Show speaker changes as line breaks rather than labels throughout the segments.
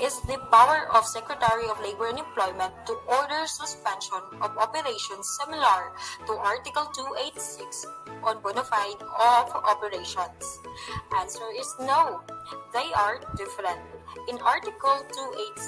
is the power of Secretary of Labor and Employment to order suspension of operations similar to Article 286 on bona fide of operations? Answer is no. They are different. In Article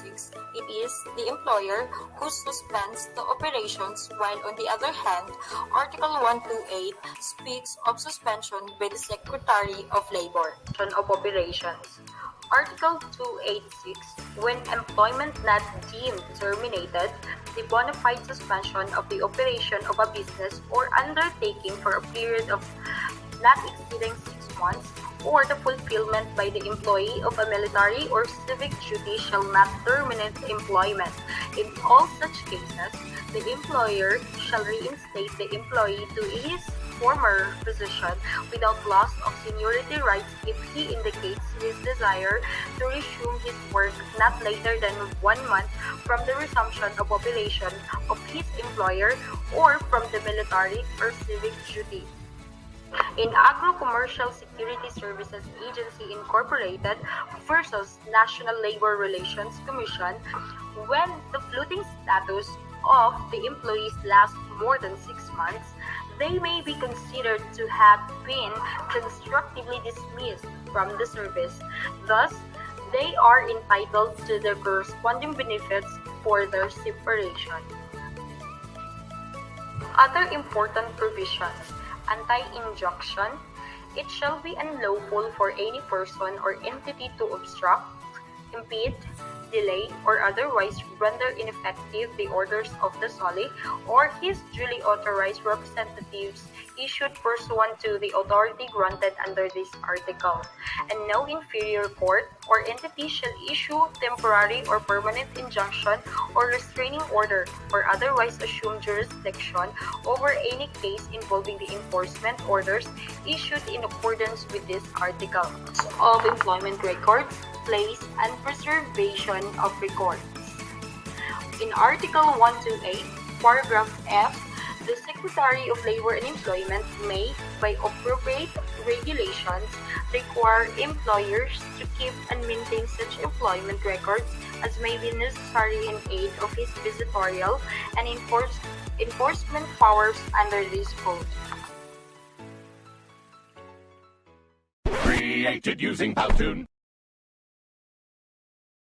286, it is the employer who suspends the operations, while on the other hand, Article 128 speaks of suspension by the Secretary of Labor of Operations. Article 286, when employment not deemed terminated, the bona fide suspension of the operation of a business or undertaking for a period of not exceeding 6 months, or the fulfillment by the employee of a military or civic duty shall not terminate employment. In all such cases, the employer shall reinstate the employee to his former position without loss of seniority rights if he indicates his desire to resume his work not later than 1 month from the resumption of operation of his employer or from the military or civic duty. In Agro-Commercial Security Services Agency Incorporated versus National Labor Relations Commission, when the floating status of the employees lasts more than 6 months, they may be considered to have been constructively dismissed from the service. Thus, they are entitled to the corresponding benefits for their separation. Other important provisions. Anti-injunction. It shall be unlawful for any person or entity to obstruct, impede, delay, or otherwise render ineffective the orders of the SOLE or his duly authorized representatives issued pursuant to the authority granted under this article, and no inferior court or entity shall issue temporary or permanent injunction or restraining order or otherwise assume jurisdiction over any case involving the enforcement orders issued in accordance with this article. Of employment records, place, and preservation of records. In Article 128, Paragraph F, the Secretary of Labor and Employment may, by appropriate regulations, require employers to keep and maintain such employment records as may be necessary in aid of his visitorial and enforcement powers under this code.
Created using Powtoon.